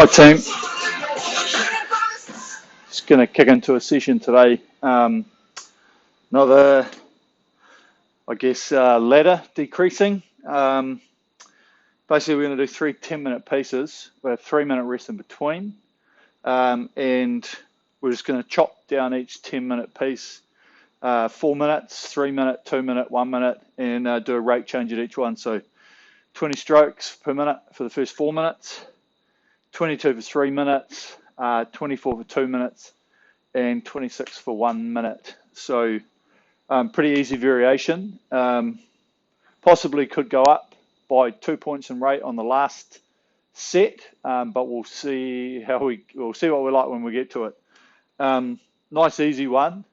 Hi team, just going to kick into a session today. Another, I guess, ladder decreasing. Basically, we're going to do 3 10-minute pieces with a 3-minute rest in between, and we're just going to chop down each 10-minute piece, 4 minutes, 3 minute, 2 minute, 1 minute, and do a rate change at each one. So 20 strokes per minute for the first 4 minutes, 22 for 3 minutes, 24 for 2 minutes, and 26 for 1 minute. So pretty easy variation. Possibly could go up by 2 points in rate on the last set, but we'll see we'll see what we're like when we get to it. Nice easy one.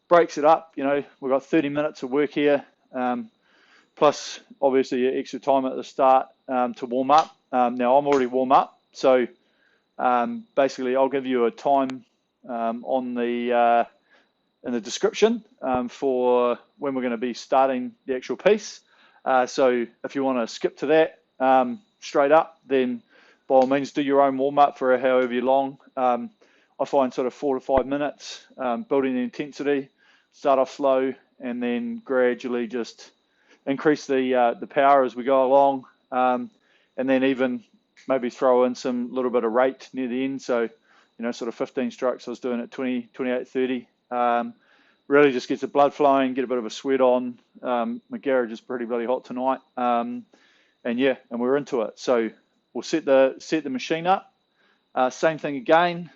Breaks it up. You know, we've got 30 minutes of work here, plus obviously extra time at the start to warm up. Now I'm already warm up, so basically I'll give you a time on the in the description for when we're going to be starting the actual piece. So if you want to skip to that straight up, then by all means do your own warm up for however long. I find sort of 4 to 5 minutes, building the intensity, start off slow, and then gradually just increase the power as we go along. And then even maybe throw in some little bit of rate near the end. So, you know, sort of 15 strokes I was doing at 20, 28, 30. Really just gets the blood flowing, get a bit of a sweat on. My garage is pretty bloody hot tonight. And yeah, and we're into it. So we'll set the machine up. Same thing again.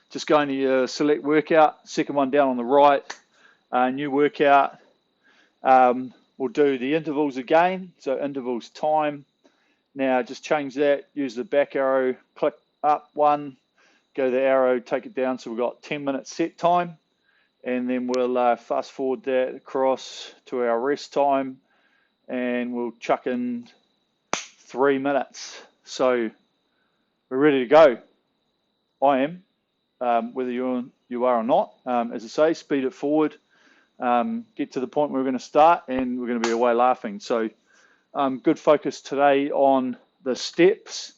Just going to your select workout, second one down on the right, new workout. We'll do the intervals again, so intervals time. Now just change that, use the back arrow, click up one, go the arrow, take it down, so we've got 10 minutes set time, and then we'll fast forward that across to our rest time, and we'll chuck in 3 minutes. So we're ready to go. I am, whether you are or not. As I say, speed it forward. Get to the point where we're going to start, and we're going to be away laughing. So good focus today on the steps,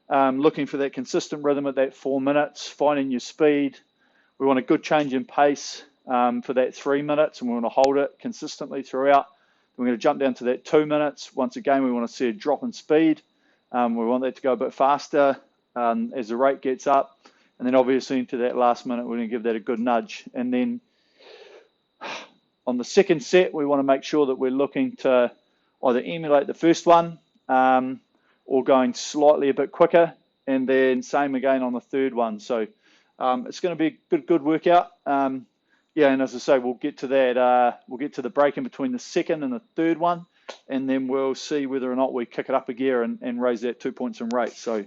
looking for that consistent rhythm at that 4 minutes, finding your speed. We want a good change in pace for that 3 minutes, and we want to hold it consistently throughout. We're going to jump down to that 2 minutes. Once again, we want to see a drop in speed. We want that to go a bit faster as the rate gets up. And then obviously into that last minute, we're going to give that a good nudge. And then on the second set, we want to make sure that we're looking to either emulate the first one or going slightly a bit quicker, and then same again on the third one. So it's going to be a good workout. Yeah, and as I say, we'll get to that. We'll get to the break in between the second and the third one, and then we'll see whether or not we kick it up a gear and raise that 2 points in rate. So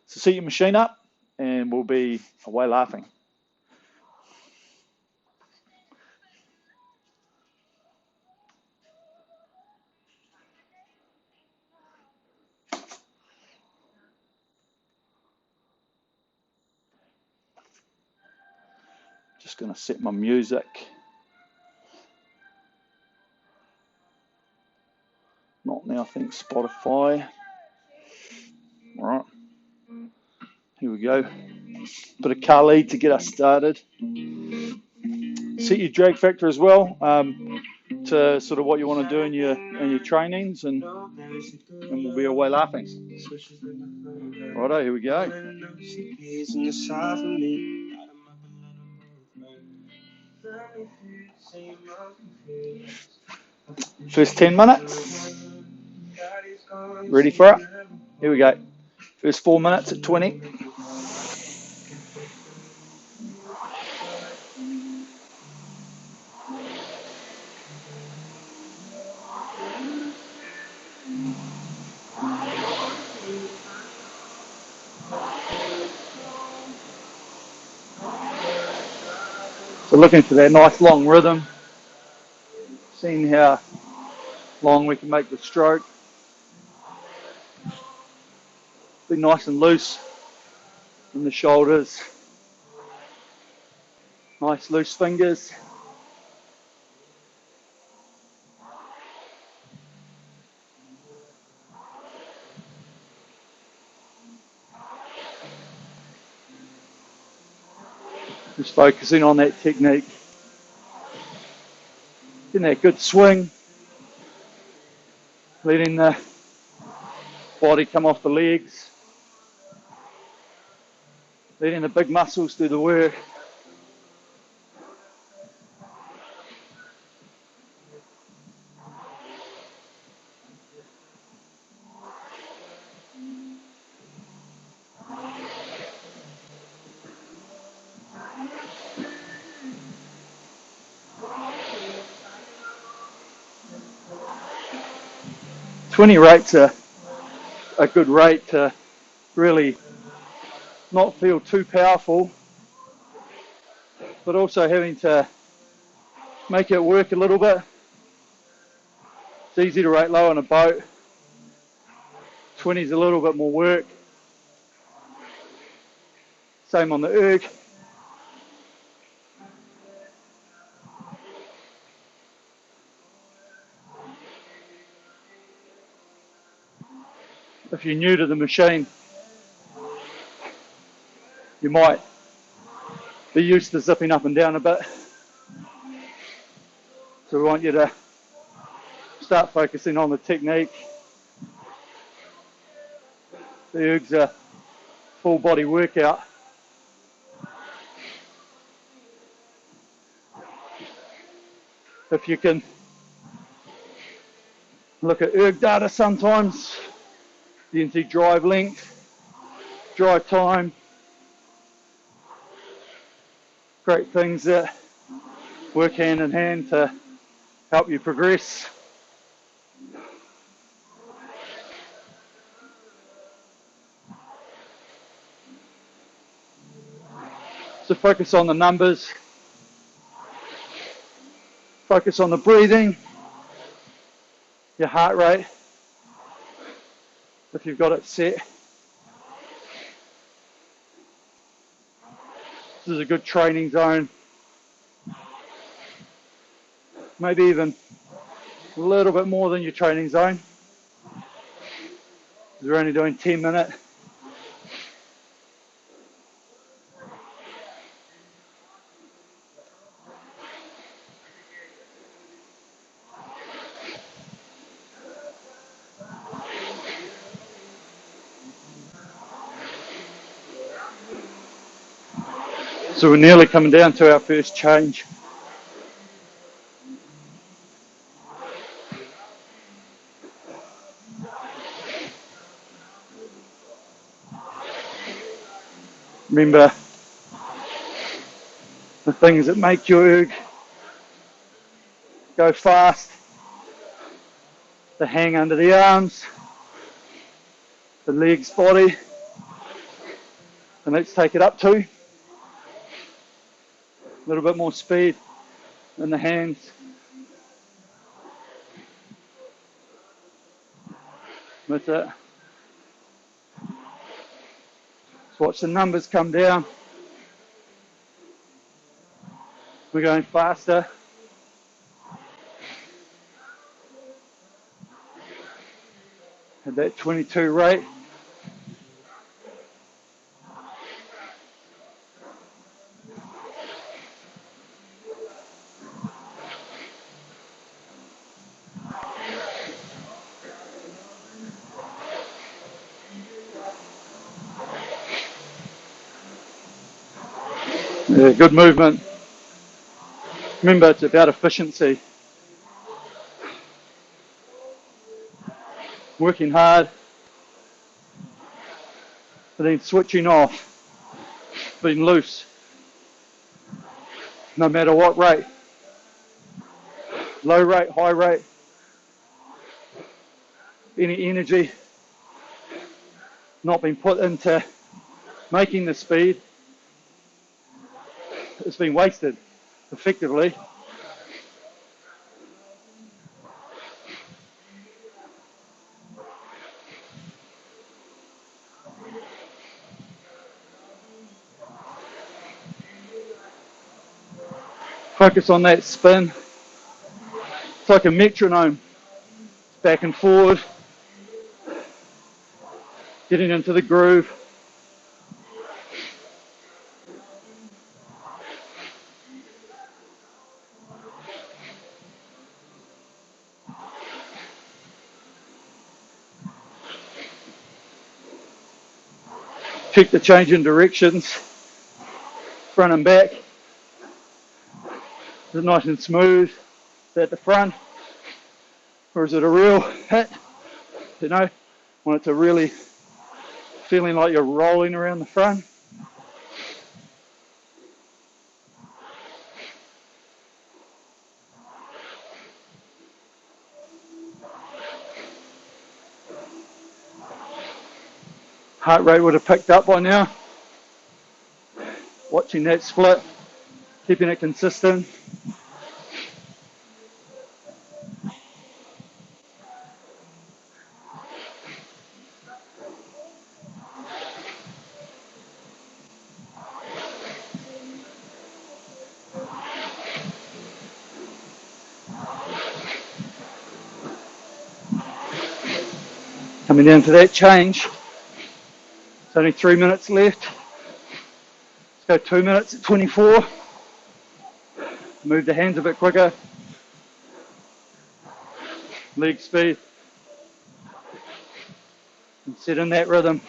set your machine up, and we'll be away laughing. Just going to set my music. Not now, I think Spotify. All right, here we go. Bit of car lead to get us started. Set your drag factor as well to sort of what you want to do in your trainings, and we'll be away laughing. Righto, here we go. First 10 minutes. Ready for it? Here we go. First 4 minutes at 20. So looking for that nice long rhythm, seeing how long we can make the stroke. Be nice and loose in the shoulders. Nice loose fingers. Just focusing on that technique. Getting that good swing. Letting the body come off the legs. Letting the big muscles do the work. "20 rates are a good rate to really not feel too powerful, but also having to make it work a little bit. It's easy to rate low on a boat. 20 is a little bit more work. Same on the erg. If you're new to the machine, you might be used to zipping up and down a bit. So we want you to start focusing on the technique. The erg's a full body workout. If you can look at erg data sometimes, you can see drive length, drive time, great things that work hand in hand to help you progress. So focus on the numbers, focus on the breathing, your heart rate, if you've got it set. This is a good training zone. Maybe even a little bit more than your training zone. We're only doing 10-minute. So we're nearly coming down to our first change. Remember, the things that make your erg go fast, the hang under the arms, the legs, body, and let's take it up to a little bit more speed in the hands. That's it. Let's watch the numbers come down. We're going faster. At that 22 rate. Yeah, good movement. Remember, it's about efficiency. Working hard, but then switching off, being loose, no matter what rate. Low rate, high rate, any energy not being put into making the speed, it's been wasted effectively. Focus on that spin. It's like a metronome, back and forward, getting into the groove. Check the change in directions, front and back. Is it nice and smooth? Is that the front? Or is it a real hit? You know, want it to really feeling like you're rolling around the front. Heart rate would have picked up by now. Watching that split, keeping it consistent. Coming down to that change. It's only 3 minutes left. Let's go 2 minutes at 24. Move the hands a bit quicker. Leg speed. And set in that rhythm.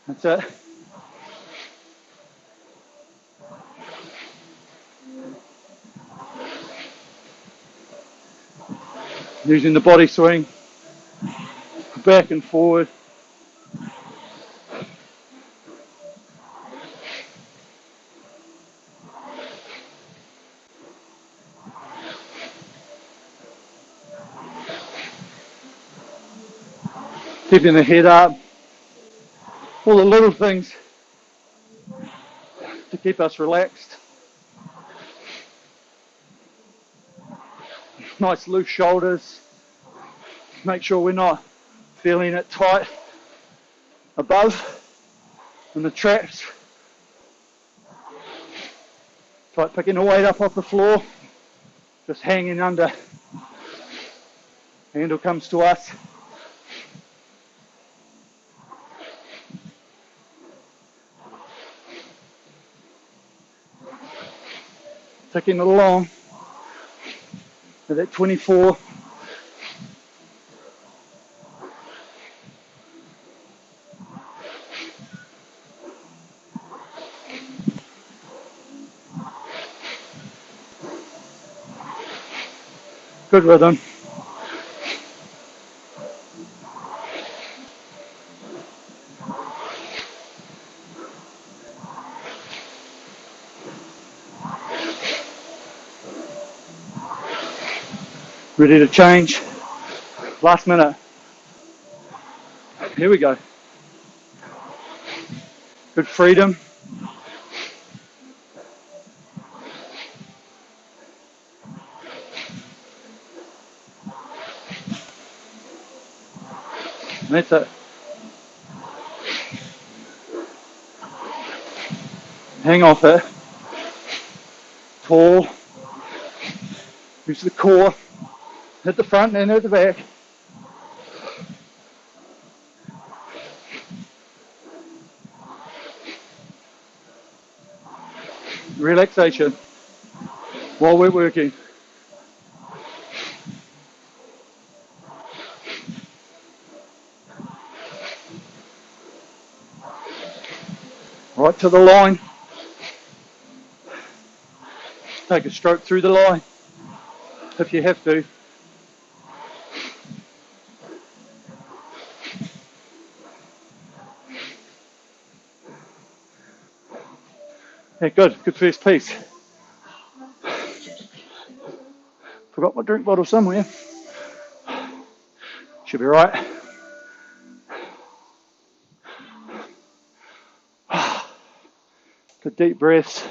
That's it. Using the body swing. Back and forward. Keeping the head up. All the little things to keep us relaxed. Nice loose shoulders. Make sure we're not feeling it tight above in the traps. It's like picking the weight up off the floor, just hanging under. Handle comes to us. Ticking it along to that 24. Good rhythm. Ready to change. Last minute. Here we go. Good freedom. That's it. Hang off it. Tall. Use the core. Hit the front and hit the back. Relaxation while we're working. Right to the line. Take a stroke through the line if you have to. Yeah, good first piece. Forgot my drink bottle somewhere. Should be right. Good deep breaths.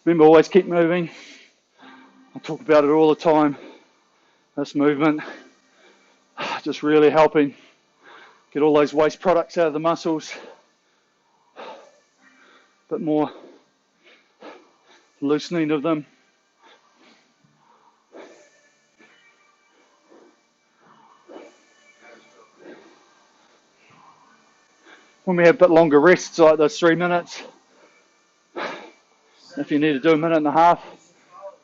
Remember, always keep moving. I talk about it all the time. This movement, just really helping get all those waste products out of the muscles. A bit more loosening of them. When we have a bit longer rests, like those 3 minutes, if you need to do a minute and a half,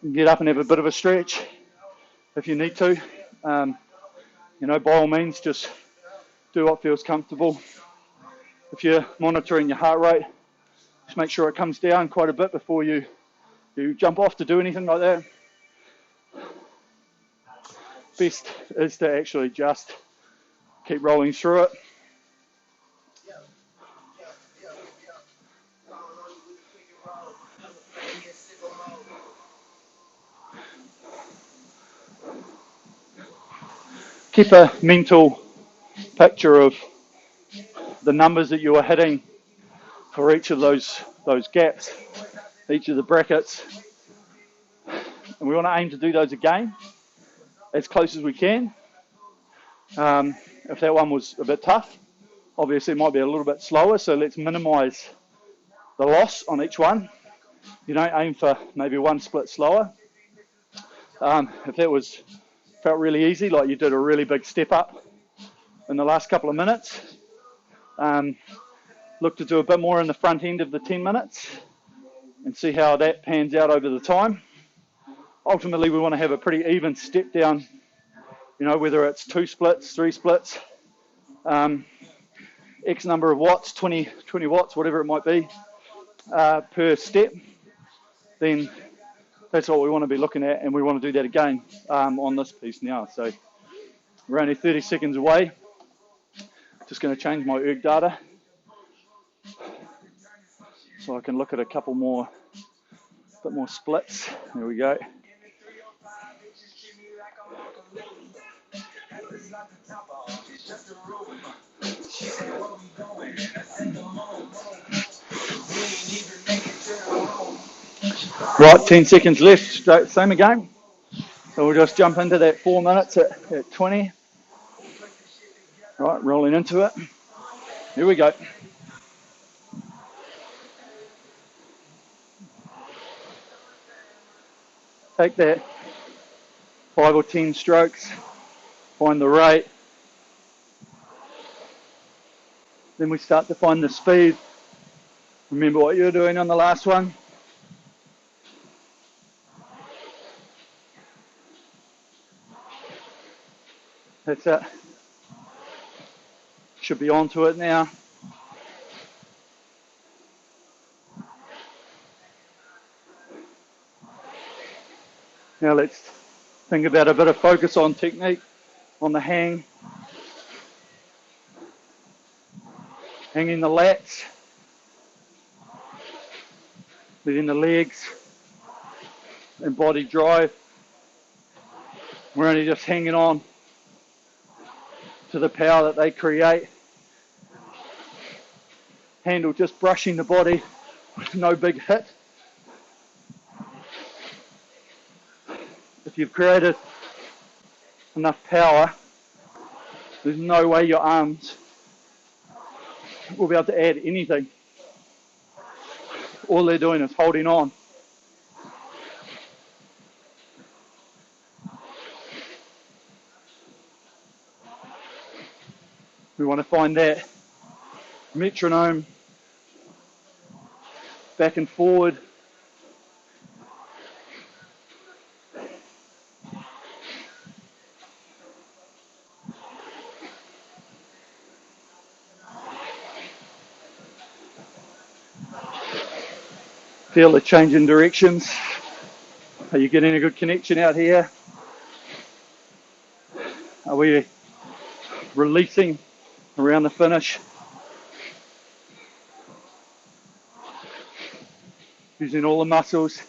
you can get up and have a bit of a stretch if you need to. By all means, just do what feels comfortable. If you're monitoring your heart rate, just make sure it comes down quite a bit before you jump off to do anything like that. Best is to actually just keep rolling through it. Keep a mental picture of the numbers that you are hitting for each of those gaps, each of the brackets. And we want to aim to do those again as close as we can. If that one was a bit tough, obviously it might be a little bit slower, so let's minimize the loss on each one. You don't aim for maybe one split slower. If that felt really easy, like you did a really big step up in the last couple of minutes, look to do a bit more in the front end of the 10 minutes and see how that pans out over the time. Ultimately, we want to have a pretty even step down, whether it's 2 splits, 3 splits, X number of watts, 20 watts, whatever it might be, per step, then that's what we want to be looking at, and we want to do that again on this piece now. So we're only 30 seconds away. Just going to change my erg data so I can look at a bit more splits. There we go. Right, 10 seconds left, same again. So we'll just jump into that 4 minutes at 20. Right, rolling into it. Here we go. Take that 5 or 10 strokes, find the rate. Then we start to find the speed. Remember what you were doing on the last one. That's it. Should be onto it now. Now let's think about a bit of focus on technique, on the hang. Hanging the lats, letting the legs and body drive. We're only just hanging on to the power that they create. Handle just brushing the body with no big hit. If you've created enough power, there's no way your arms will be able to add anything. All they're doing is holding on. We want to find that metronome back and forward. Feel the change in directions. Are you getting a good connection out here? Are we releasing around the finish? Using all the muscles,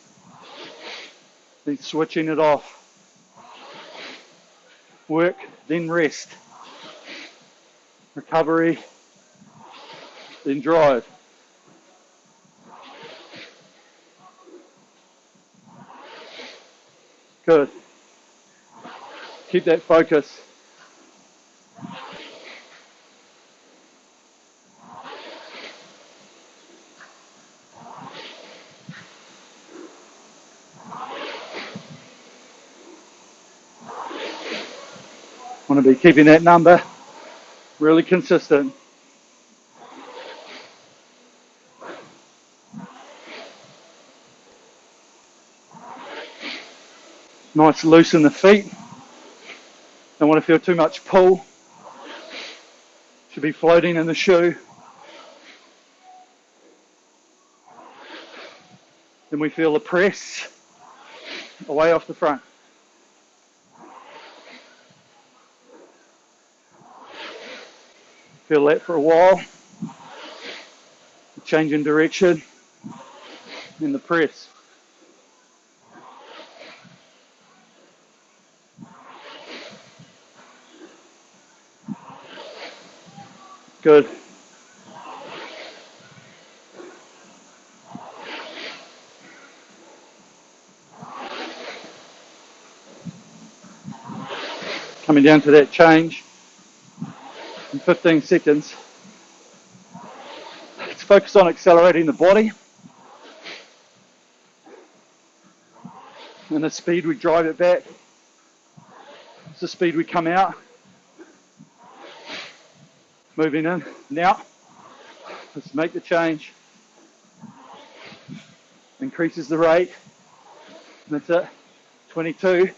then switching it off. Work, then rest. Recovery, then drive. Good. Keep that focus. Want to be keeping that number really consistent. Nice loose in the feet. Don't want to feel too much pull. Should be floating in the shoe. Then we feel the press away off the front. Feel that for a while. Change in direction in the press. Good. Coming down to that change in 15 seconds. Let's focus on accelerating the body and the speed we drive it back. It's the speed we come out. Moving in. Now, let's make the change. Increases the rate. That's it. 22.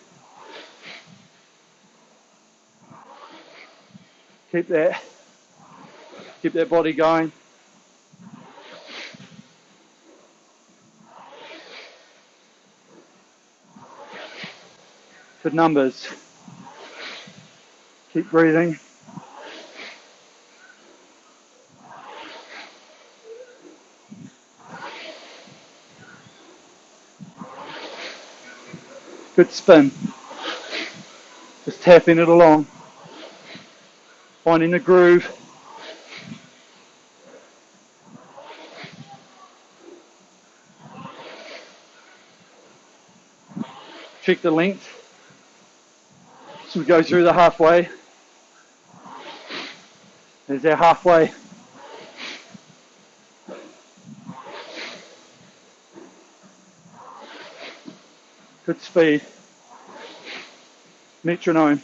Keep that body going. Good numbers. Keep breathing. Good spin. Just tapping it along. Finding the groove. Check the length. So we go through the halfway. There's our halfway. Good speed. Metronome.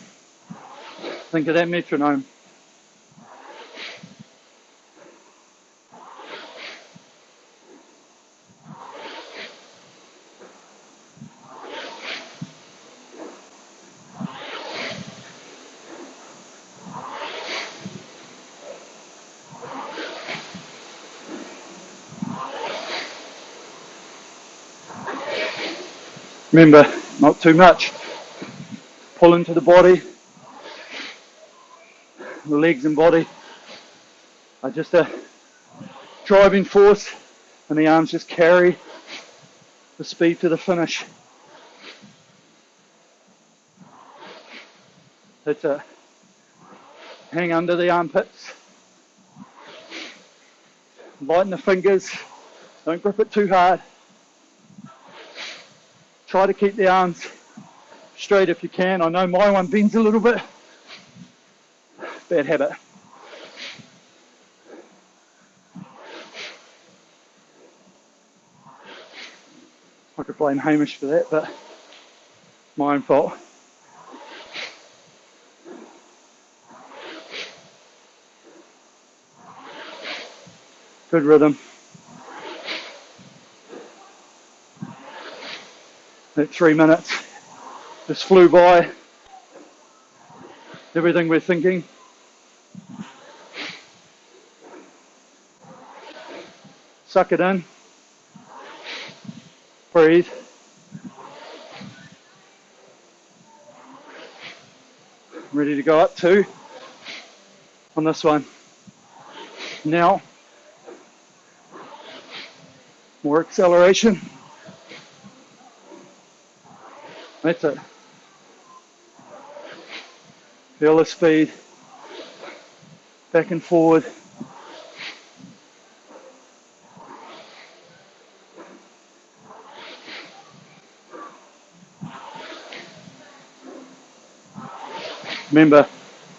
Think of that metronome. Remember, not too much. Pull into the body. The legs and body are just a driving force, and the arms just carry the speed to the finish. That's it. Hang under the armpits. Lighten the fingers. Don't grip it too hard. Try to keep the arms straight if you can. I know my one bends a little bit. Bad habit. I could blame Hamish for that, but my own fault. Good rhythm. That 3 minutes just flew by. Everything we're thinking. Suck it in. Breathe. Ready to go up 2 on this one. Now, more acceleration. That's it. Feel the speed. Back and forward. Remember,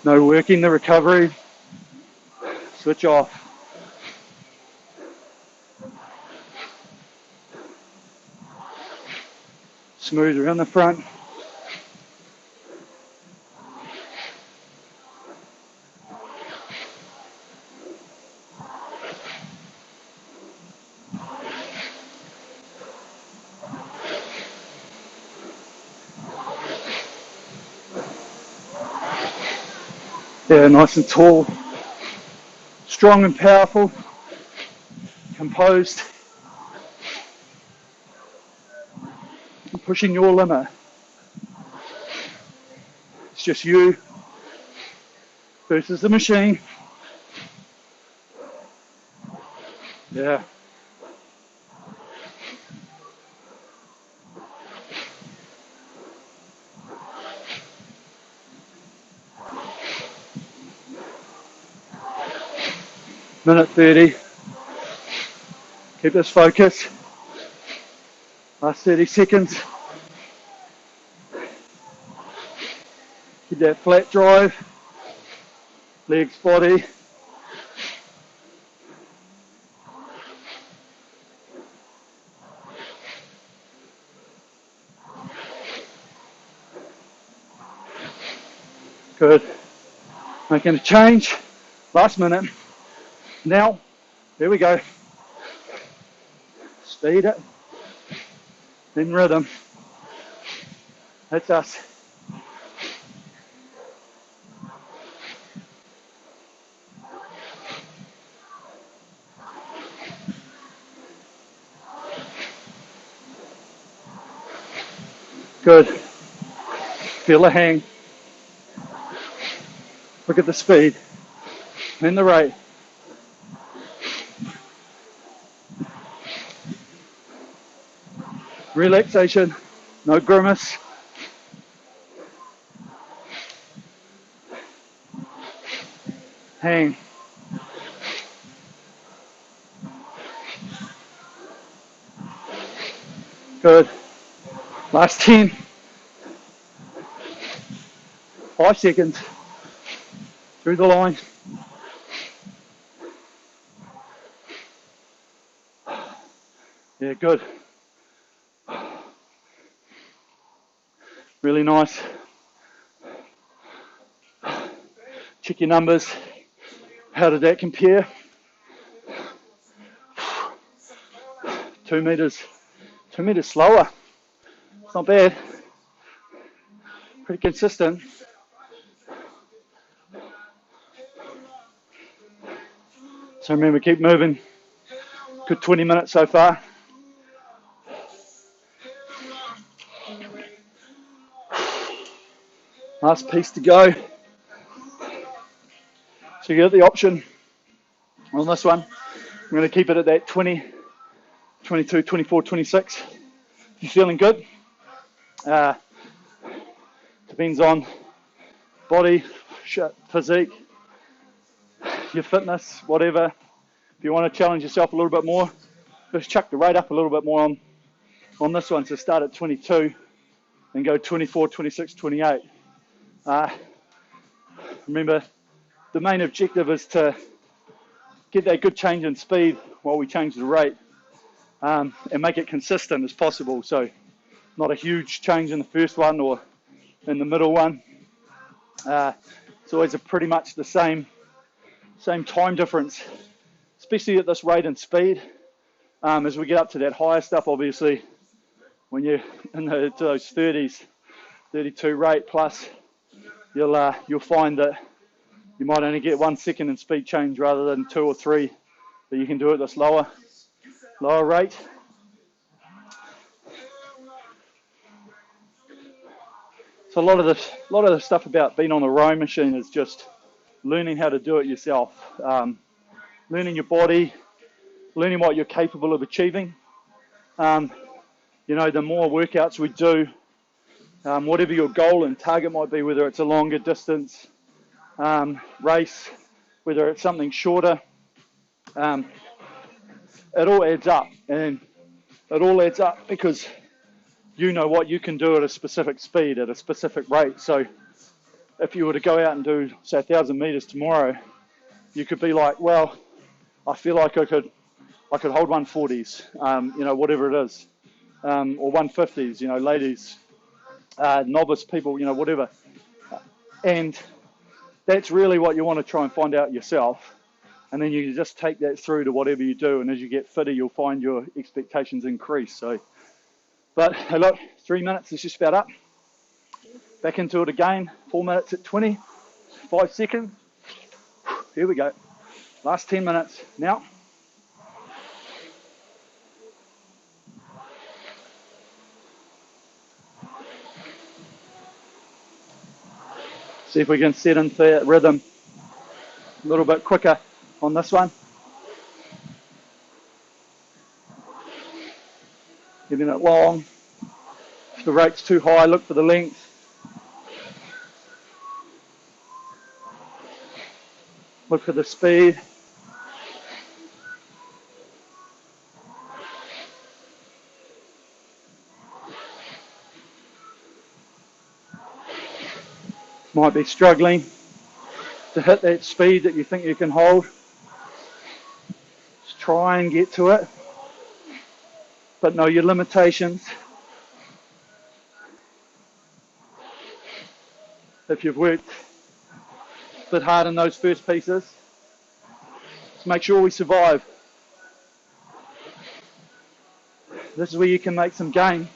no working the recovery. Switch off. Smooth around the front. Yeah, nice and tall. strong and powerful, composed, and pushing your limit. It's just you versus the machine. Yeah. Minute 30. Keep this focus. Last 30 seconds. Keep that flat drive. Legs, body. Good. Making a change. Last minute. Now, there we go. Speed it. Then rhythm. That's us. Good. Feel the hang. Look at the speed and the rate. Relaxation, no grimace. Hang. Good. Last 10. 5 seconds. Through the line. Yeah, good. Really nice. Check your numbers. How did that compare? 2 meters. 2 meters slower. It's not bad. Pretty consistent. So remember, keep moving. Good 20 minutes so far. Last piece to go. So you got the option on this one. I'm going to keep it at that 20, 22, 24, 26. If you're feeling good, depends on body, physique, your fitness, whatever. If you want to challenge yourself a little bit more, just chuck the rate up a little bit more on this one. So start at 22 and go 24, 26, 28. Remember, the main objective is to get that good change in speed while we change the rate, and make it consistent as possible. So not a huge change in the first one or in the middle one. It's always pretty much the same time difference, especially at this rate and speed. As we get up to that higher stuff, obviously, when you're in those 30s, 32 rate plus, you'll find that you might only get 1 second in speed change rather than 2 or 3 that you can do at this lower rate. So a lot of the stuff about being on the rowing machine is just learning how to do it yourself, learning your body, learning what you're capable of achieving. The more workouts we do, whatever your goal and target might be, whether it's a longer distance race, whether it's something shorter, it all adds up, and it all adds up because you know what you can do at a specific speed, at a specific rate. So if you were to go out and do, say, 1,000 meters tomorrow, you could be like, well, I feel like I could hold 140s, whatever it is, or 150s, ladies, novice people, whatever. And that's really what you want to try and find out yourself. And then you just take that through to whatever you do. And as you get fitter, you'll find your expectations increase. So, but hey, look, 3 minutes is just about up. Back into it again. 4 minutes at 20. 5 seconds. Here we go. Last 10 minutes now. See if we can set into that rhythm a little bit quicker on this one. Getting it long. If the rate's too high, look for the length. Look for the speed. Might be struggling to hit that speed that you think you can hold. Just try and get to it, but know your limitations. If you've worked a bit hard in those first pieces, just make sure we survive. This is where you can make some gain.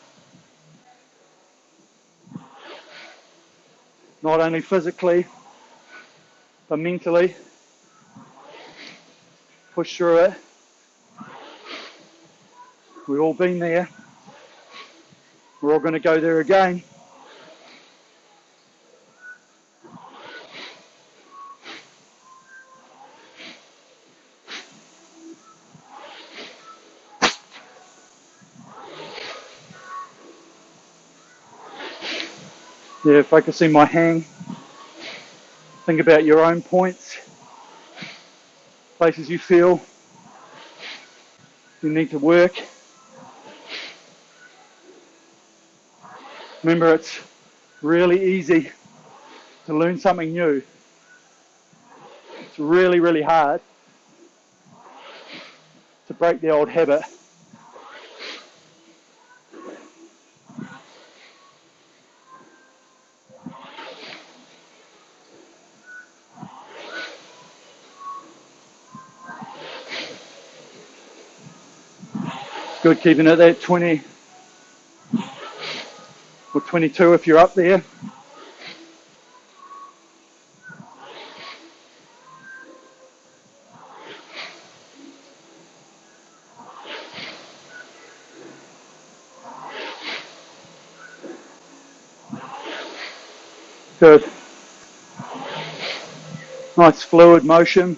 Not only physically, but mentally. Push through it. We've all been there. We're all going to go there again. Yeah, focusing my hand. Think about your own points, places you feel you need to work. Remember, it's really easy to learn something new. It's really, really hard to break the old habit. Good keeping it at 20 or 22 if you're up there. Good. Nice fluid motion.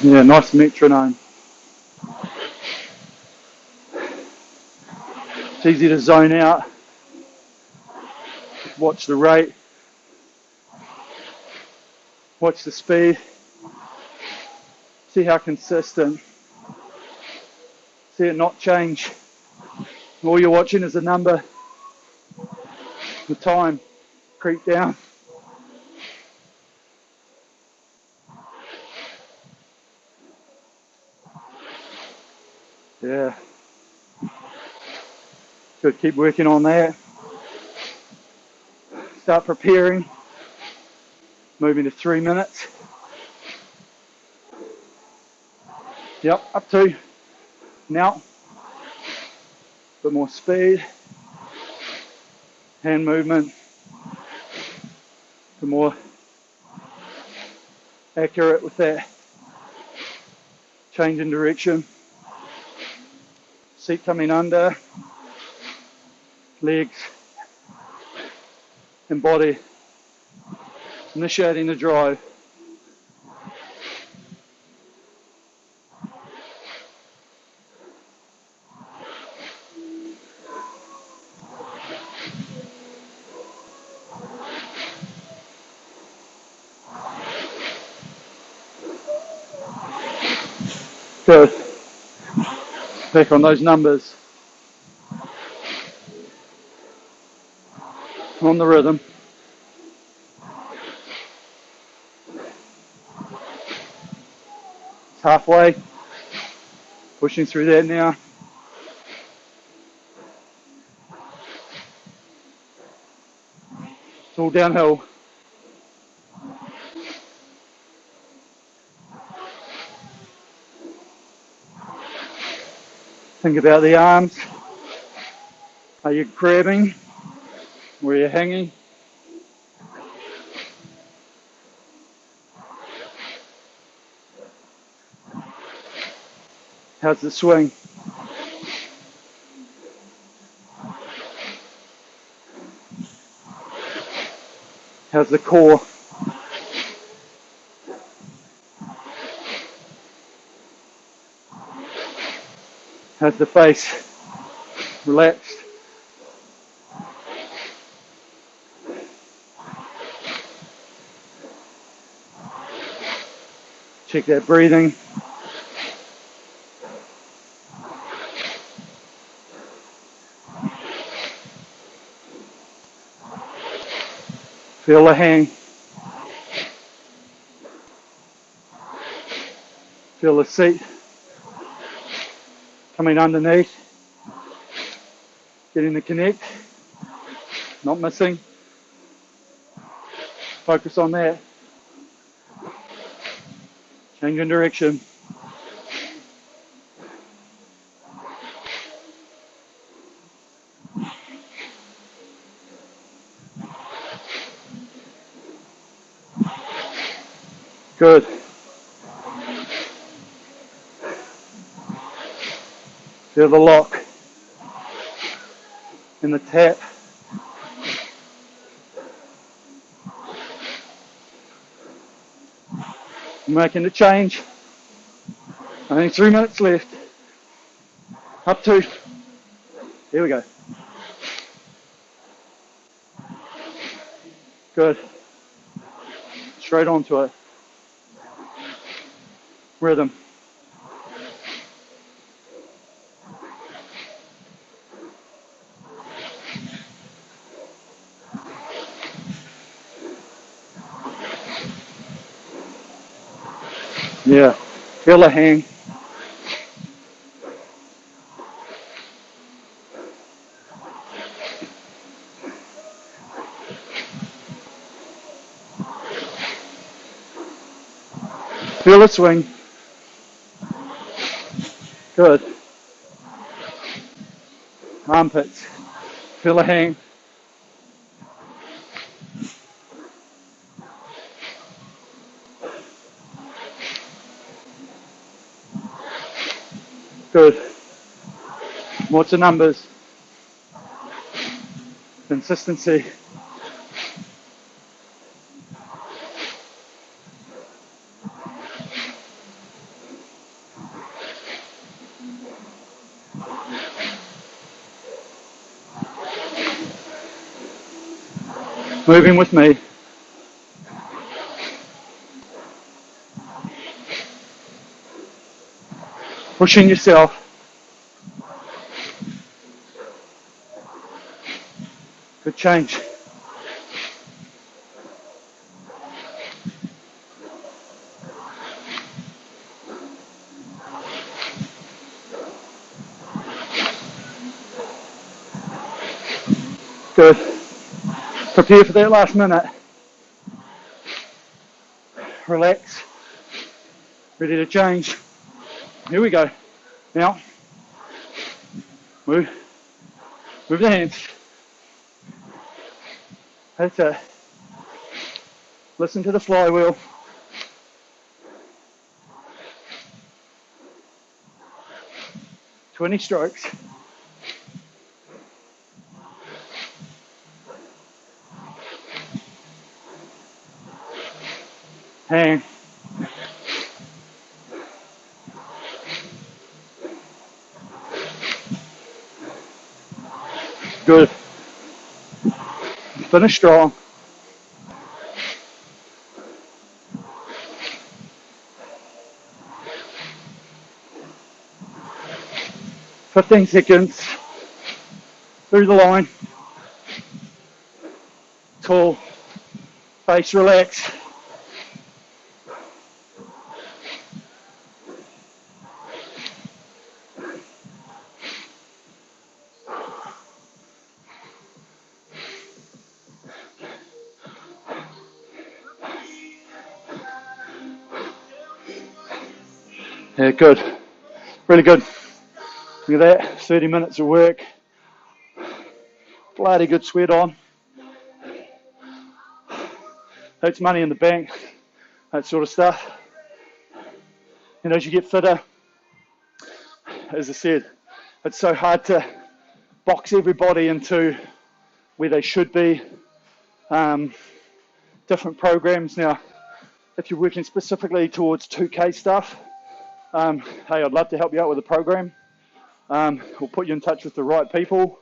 Yeah, nice metronome. It's easy to zone out. Watch the rate. Watch the speed. See how consistent. See it not change. All you're watching is the number, the time creep down. Yeah. Good, keep working on that. Start preparing. Moving to 3 minutes. Yep, up to. Now. A bit more speed. Hand movement. A bit more accurate with that. Change in direction. Seat coming under. Legs and body. Initiating the drive. Good. Back on those numbers. On the rhythm. halfway, pushing through that now. It's all downhill. Think about the arms. Are you grabbing? Or are you hanging? How's the swing? How's the core? How's the face? Relaxed. Check that breathing. Feel the hang. Feel the seat coming underneath. Getting the connect. Not missing. Focus on that. Change in direction. Good. Feel the lock in the tap. Making the change. I think 3 minutes left. Up 2. Here we go. Good. Straight onto it. Rhythm. Yeah. Feel the hang. Feel the swing. Good. Armpits. Feel the hang. Good. More to numbers. Consistency. Moving with me. Pushing yourself. Good change. Good. Prepare for that last minute. Relax. Ready to change. Here we go. Now, move the hands. That's it. Listen to the flywheel. "20 strokes. Hang. Good. Finish strong. "15 seconds. Through the line. Tall. Face relax. Yeah, good. Really good. Look at that, 30 minutes of work. Bloody good sweat on. That's money in the bank, that sort of stuff. And as you get fitter, as I said, it's so hard to box everybody into where they should be. Different programs. Now, if you're working specifically towards 2K stuff, hey, I'd love to help you out with a program. We'll put you in touch with the right people.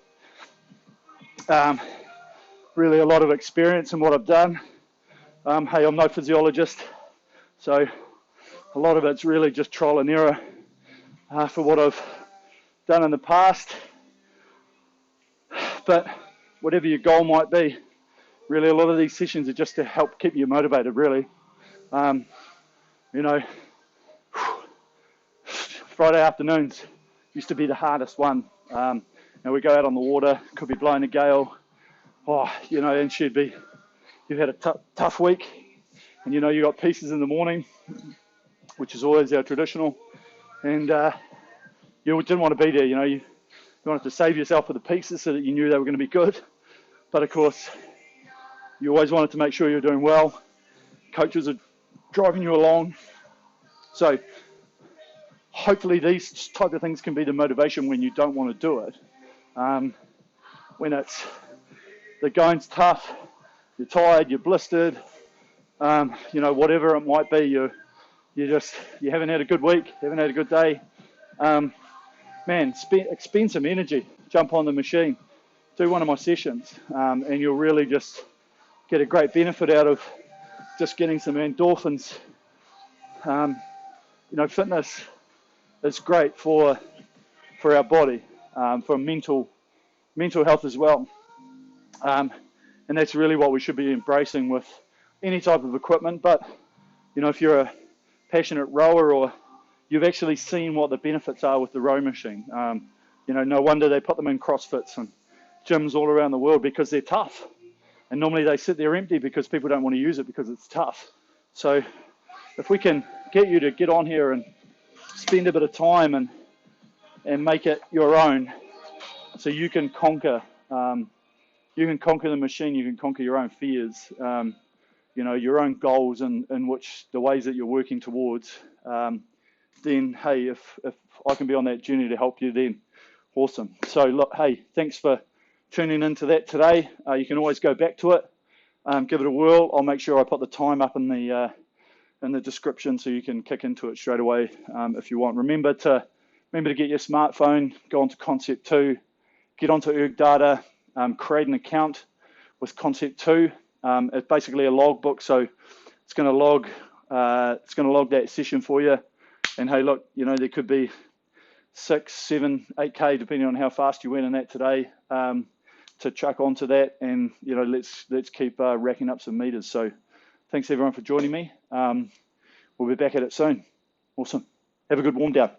Really a lot of experience in what I've done. Hey, I'm no physiologist, so a lot of it's really just trial and error for what I've done in the past. But whatever your goal might be, really a lot of these sessions are just to help keep you motivated, really. You know, Friday afternoons used to be the hardest one. Now we go out on the water, could be blowing a gale, you know, and you've had a tough week, and you know, you got pieces in the morning, which is always our traditional, and you didn't want to be there, you know, you wanted to save yourself for the pieces so that you knew they were going to be good, but of course, you always wanted to make sure you're doing well. Coaches are driving you along, so hopefully these type of things can be the motivation when you don't want to do it. When the going's tough, you're tired, you're blistered, you know, whatever it might be, you haven't had a good week, you haven't had a good day. Man, expend some energy, jump on the machine, do one of my sessions, and you'll really just get a great benefit out of just getting some endorphins. You know, fitness is great for our body, for mental health as well. And that's really what we should be embracing with any type of equipment. But, you know, if you're a passionate rower or you've actually seen what the benefits are with the row machine, you know, no wonder they put them in CrossFits and gyms all around the world, because they're tough. And normally they sit there empty because people don't want to use it because it's tough. So if we can get you to get on here and spend a bit of time and make it your own, so you can conquer the machine, you can conquer your own fears, you know, your own goals, and which the ways that you're working towards, then hey, if I can be on that journey to help you, then awesome. So look, hey, thanks for tuning into that today. You can always go back to it, give it a whirl. I'll make sure I put the time up in the description so you can kick into it straight away if you want. Remember to get your smartphone, go onto Concept 2, get onto ErgData, create an account with Concept 2. It's basically a logbook, so it's going to log that session for you. And hey, look, you know, there could be 6, 7, 8K depending on how fast you went in that today, to chuck onto that, and you know, let's keep racking up some meters. So thanks everyone for joining me. We'll be back at it soon. Awesome. Have a good warm down.